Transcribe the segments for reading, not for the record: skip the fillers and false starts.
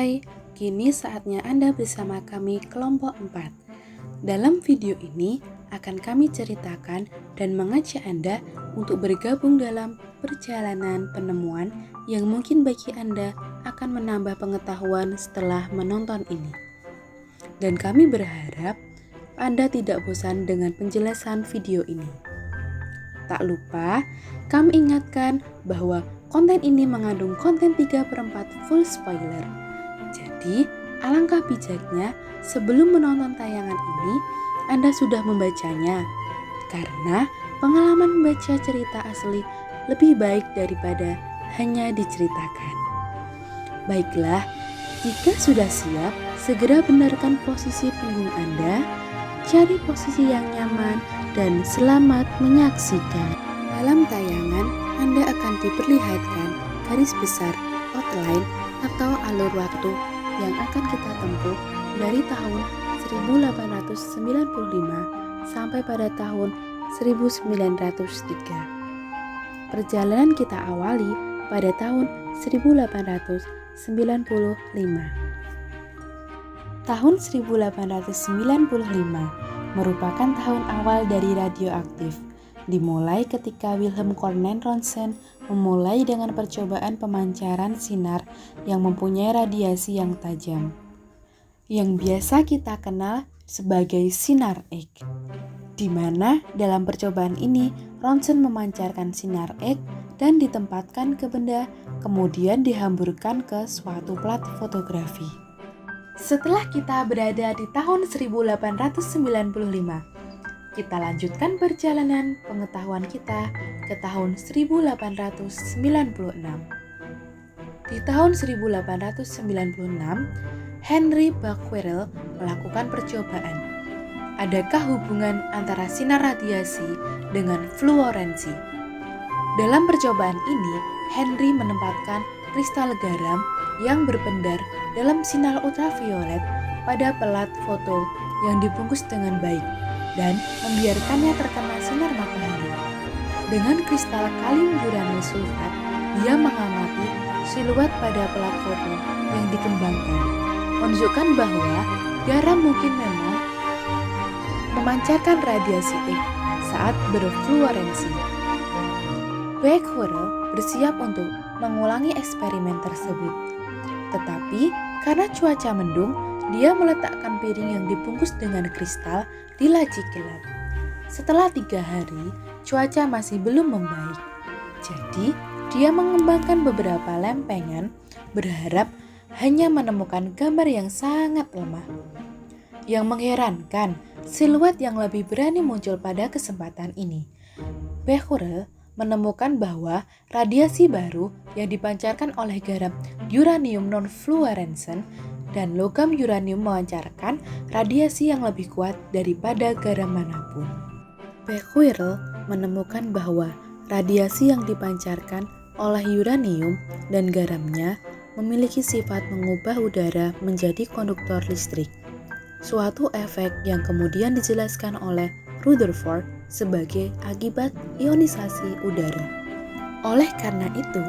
Hai, kini saatnya Anda bersama kami kelompok 4. Dalam video ini akan kami ceritakan dan mengajak Anda untuk bergabung dalam perjalanan penemuan yang mungkin bagi Anda akan menambah pengetahuan setelah menonton ini. Dan kami berharap Anda tidak bosan dengan penjelasan video ini. Tak lupa, kami ingatkan bahwa konten ini mengandung konten 3/4 full spoiler. Jadi, alangkah bijaknya sebelum menonton tayangan ini, Anda sudah membacanya. Karena pengalaman membaca cerita asli lebih baik daripada hanya diceritakan. Baiklah, jika sudah siap, segera benarkan posisi punggung Anda, cari posisi yang nyaman, dan selamat menyaksikan. Dalam tayangan, Anda akan diperlihatkan garis besar outline atau alur waktu yang akan kita tempuh dari tahun 1895 sampai pada tahun 1903. Perjalanan kita awali pada tahun 1895. Tahun 1895 merupakan tahun awal dari radioaktif, dimulai ketika Wilhelm Cornel Roentgen memulai dengan percobaan pemancaran sinar yang mempunyai radiasi yang tajam, yang biasa kita kenal sebagai sinar X, di mana dalam percobaan ini Roentgen memancarkan sinar X dan ditempatkan ke benda, kemudian dihamburkan ke suatu plat fotografi. Setelah kita berada di tahun 1895, kita lanjutkan perjalanan pengetahuan kita ke tahun 1896. Di tahun 1896, Henry Becquerel melakukan percobaan. Adakah hubungan antara sinar radiasi dengan fluorensi? Dalam percobaan ini, Henry menempatkan kristal garam yang berpendar dalam sinar ultraviolet pada pelat foto yang dibungkus dengan baik dan membiarkannya terkena sinar matahari. Dengan kristal kalium uranium sulfat, dia mengamati siluet pada pelat foto yang dikembangkan, menunjukkan bahwa garam mungkin memang memancarkan radiasi X saat berfluorensi. Becquerel bersiap untuk mengulangi eksperimen tersebut. Tetapi karena cuaca mendung, dia meletakkan piring yang dibungkus dengan kristal di laci gelap. Setelah 3 hari, cuaca masih belum membaik. Jadi, dia mengembangkan beberapa lempengan, berharap hanya menemukan gambar yang sangat lemah. Yang mengherankan, siluet yang lebih berani muncul pada kesempatan ini. Becquerel menemukan bahwa radiasi baru yang dipancarkan oleh garam uranium non-fluorescent dan logam uranium memancarkan radiasi yang lebih kuat daripada garam manapun. Becquerel menemukan bahwa radiasi yang dipancarkan oleh uranium dan garamnya memiliki sifat mengubah udara menjadi konduktor listrik, suatu efek yang kemudian dijelaskan oleh Rutherford sebagai akibat ionisasi udara. Oleh karena itu,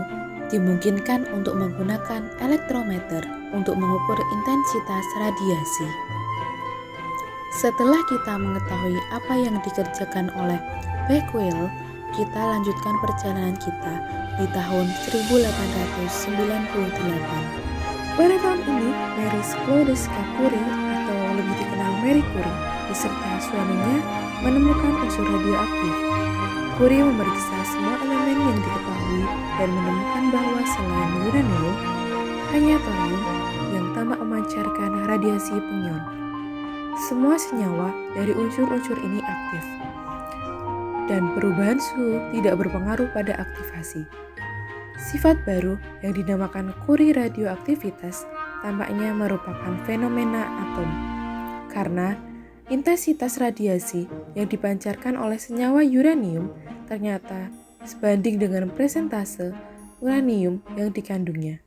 dimungkinkan untuk menggunakan elektrometer untuk mengukur intensitas radiasi. Setelah kita mengetahui apa yang dikerjakan oleh Becquerel, kita lanjutkan perjalanan kita di tahun 1898. Pada tahun ini, Marie Sklodowska-Curie atau lebih dikenal Marie Curie beserta suaminya menemukan unsur radioaktif. Curie memeriksa semua elemen yang diketahui dan menemukan bahwa selain uranium, hanya thorium yang tampak memancarkan radiasi pion. Semua senyawa dari unsur-unsur ini aktif, dan perubahan suhu tidak berpengaruh pada aktivasi. Sifat baru yang dinamakan Curie radioaktivitas tampaknya merupakan fenomena atom, karena intensitas radiasi yang dipancarkan oleh senyawa uranium ternyata sebanding dengan persentase uranium yang dikandungnya.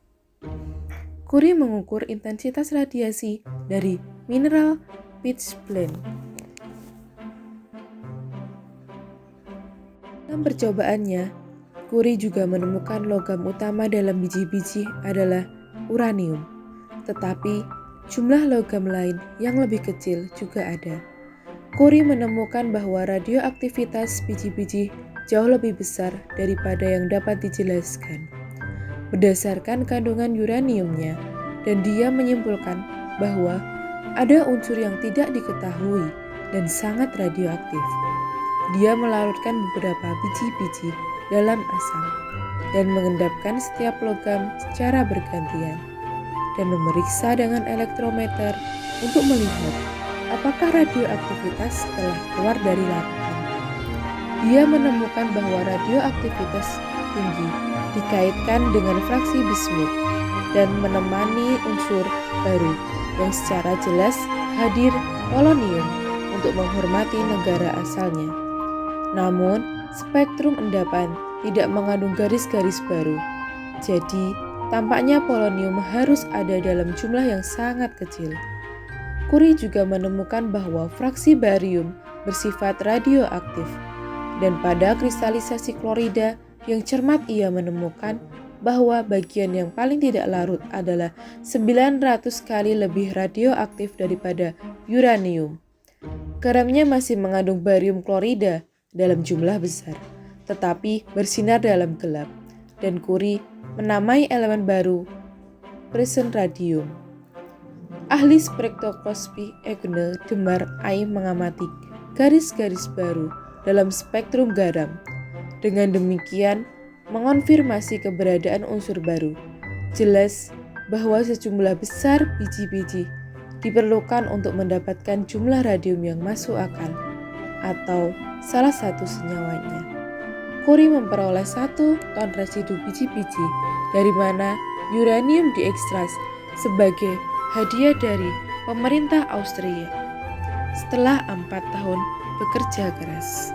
Curie mengukur intensitas radiasi dari mineral pitchblende. Dalam percobaannya, Curie juga menemukan logam utama dalam biji-biji adalah uranium. Tetapi jumlah logam lain yang lebih kecil juga ada. Curie menemukan bahwa radioaktivitas biji-biji jauh lebih besar daripada yang dapat dijelaskan berdasarkan kandungan uraniumnya, dan dia menyimpulkan bahwa ada unsur yang tidak diketahui dan sangat radioaktif. Dia melarutkan beberapa biji-biji dalam asam dan mengendapkan setiap logam secara bergantian dan memeriksa dengan elektrometer untuk melihat apakah radioaktivitas telah keluar dari larutan. Dia menemukan bahwa radioaktivitas tinggi dikaitkan dengan fraksi bismut dan menemani unsur baru yang secara jelas hadir polonium untuk menghormati negara asalnya. Namun, spektrum endapan tidak mengandung garis-garis baru. Jadi, tampaknya polonium harus ada dalam jumlah yang sangat kecil. Curie juga menemukan bahwa fraksi barium bersifat radioaktif, dan pada kristalisasi klorida yang cermat ia menemukan bahwa bagian yang paling tidak larut adalah 900 kali lebih radioaktif daripada uranium. Garamnya masih mengandung barium klorida dalam jumlah besar, tetapi bersinar dalam gelap, dan Curie menamai elemen baru present radium. Ahli spektroskopi Egne de Mareuil mengamati garis-garis baru dalam spektrum garam. Dengan demikian, mengonfirmasi keberadaan unsur baru. Jelas bahwa sejumlah besar biji-biji diperlukan untuk mendapatkan jumlah radium yang masuk akal, atau salah satu senyawanya. Curie memperoleh 1 ton residu biji-biji dari mana uranium diekstrak sebagai hadiah dari pemerintah Austria setelah 4 tahun bekerja keras.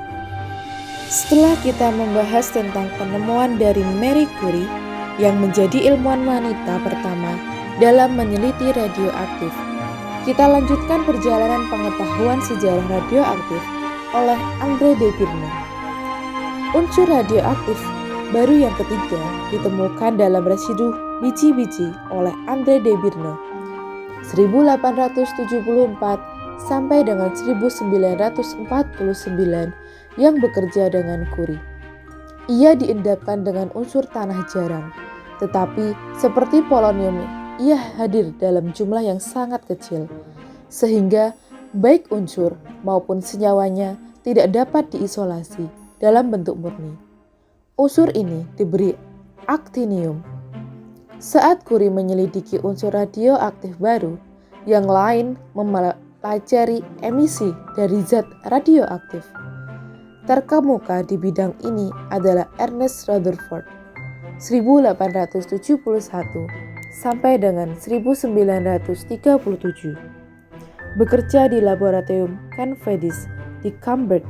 Setelah kita membahas tentang penemuan dari Marie Curie yang menjadi ilmuwan wanita pertama dalam meneliti radioaktif, kita lanjutkan perjalanan pengetahuan sejarah radioaktif oleh André de Birne. Unsur radioaktif baru yang ketiga ditemukan dalam residu biji-biji oleh André de Birne 1874 sampai dengan 1949 yang bekerja dengan Curie. Ia diendapkan dengan unsur tanah jarang, tetapi seperti polonium, ia hadir dalam jumlah yang sangat kecil, sehingga baik unsur maupun senyawanya tidak dapat diisolasi dalam bentuk murni. Unsur ini diberi aktinium. Saat Curie menyelidiki unsur radioaktif baru, yang lain mempelajari emisi dari zat radioaktif. Terkemuka di bidang ini adalah Ernest Rutherford 1871 sampai dengan 1937. Bekerja di laboratorium Cavendish di Cambridge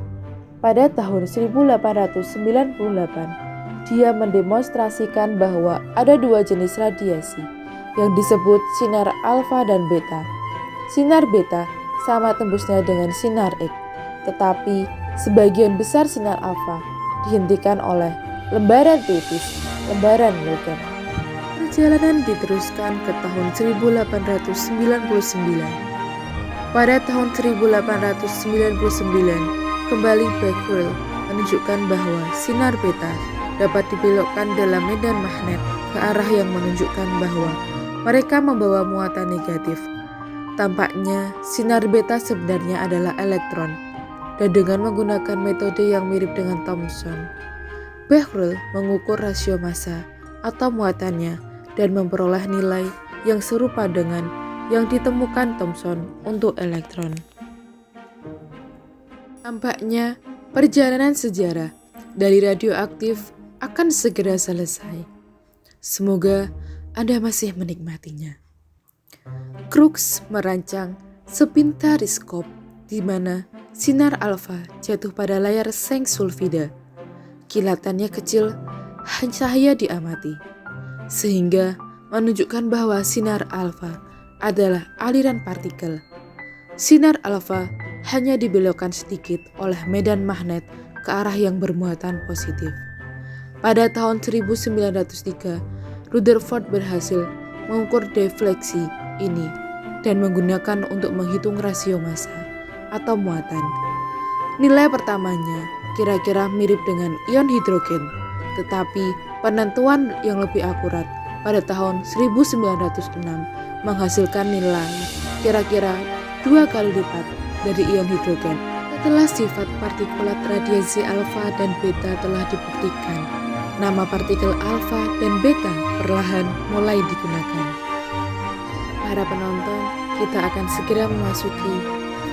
pada tahun 1898, dia mendemonstrasikan bahwa ada 2 jenis radiasi yang disebut sinar alfa dan beta. Sinar beta sama tembusnya dengan sinar X, tetapi sebagian besar sinar alfa dihentikan oleh lembaran tipis, lembaran logam. Perjalanan diteruskan ke tahun 1899. Pada tahun 1899, kembali Becquerel menunjukkan bahwa sinar beta dapat dibelokkan dalam medan magnet ke arah yang menunjukkan bahwa mereka membawa muatan negatif. Tampaknya sinar beta sebenarnya adalah elektron, dan dengan menggunakan metode yang mirip dengan Thomson, Becquerel mengukur rasio massa atau muatannya dan memperoleh nilai yang serupa dengan yang ditemukan Thomson untuk elektron. Tampaknya perjalanan sejarah dari radioaktif akan segera selesai. Semoga Anda masih menikmatinya. Crookes merancang sepintariskop di mana sinar alfa jatuh pada layar seng sulfida. Kilatannya kecil, hanya cahaya diamati, sehingga menunjukkan bahwa sinar alfa adalah aliran partikel. Sinar alfa hanya dibelokkan sedikit oleh medan magnet ke arah yang bermuatan positif. Pada tahun 1903, Rutherford berhasil mengukur defleksi ini dan menggunakan untuk menghitung rasio massa atau muatan. Nilai pertamanya kira-kira mirip dengan ion hidrogen, tetapi penentuan yang lebih akurat pada tahun 1906 menghasilkan nilai kira-kira 2 kali lipat dari ion hidrogen. Setelah sifat partikulat radiasi alfa dan beta telah dibuktikan, nama partikel alfa dan beta perlahan mulai digunakan. Para penonton, kita akan segera memasuki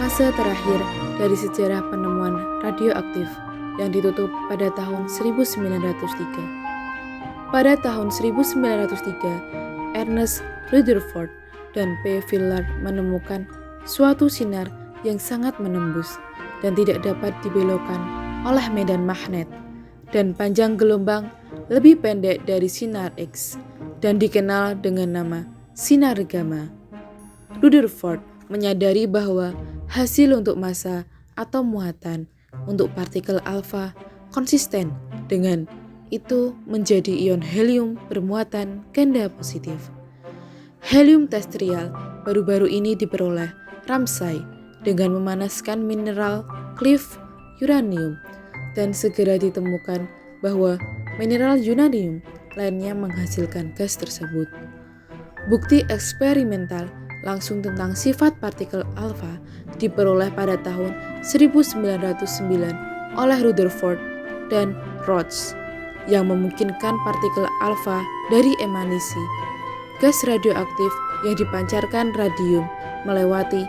fase terakhir dari sejarah penemuan radioaktif yang ditutup pada tahun 1903. Pada tahun 1903, Ernest Rutherford dan P. Villard menemukan suatu sinar yang sangat menembus dan tidak dapat dibelokkan oleh medan magnet, dan panjang gelombang lebih pendek dari sinar X dan dikenal dengan nama sinar gamma. Rutherford menyadari bahwa hasil untuk massa atau muatan untuk partikel alfa konsisten dengan itu menjadi ion helium bermuatan ganda positif. Helium terrestrial baru-baru ini diperoleh Ramsay dengan memanaskan mineral cliff uranium, dan segera ditemukan bahwa mineral uranium lainnya menghasilkan gas tersebut. Bukti eksperimental langsung tentang sifat partikel alfa diperoleh pada tahun 1909 oleh Rutherford dan Roche yang memungkinkan partikel alfa dari emanisi gas radioaktif yang dipancarkan radium melewati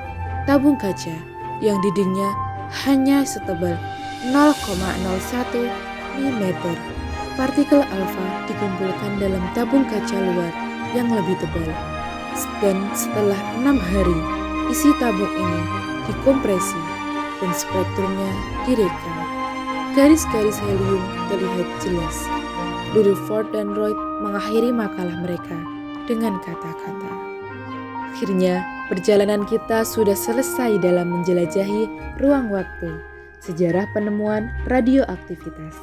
tabung kaca yang dindingnya hanya setebal 0,01 mm. Partikel alfa dikumpulkan dalam tabung kaca luar yang lebih tebal, dan setelah 6 hari isi tabung ini dikompresi dan spektrumnya direkam. Garis-garis helium terlihat jelas. Rutherford dan Roy mengakhiri makalah mereka dengan kata-kata, "Akhirnya perjalanan kita sudah selesai dalam menjelajahi ruang waktu, sejarah penemuan radioaktivitas."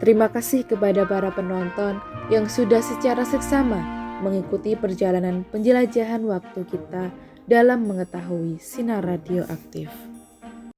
Terima kasih kepada para penonton yang sudah secara seksama mengikuti perjalanan penjelajahan waktu kita dalam mengetahui sinar radioaktif.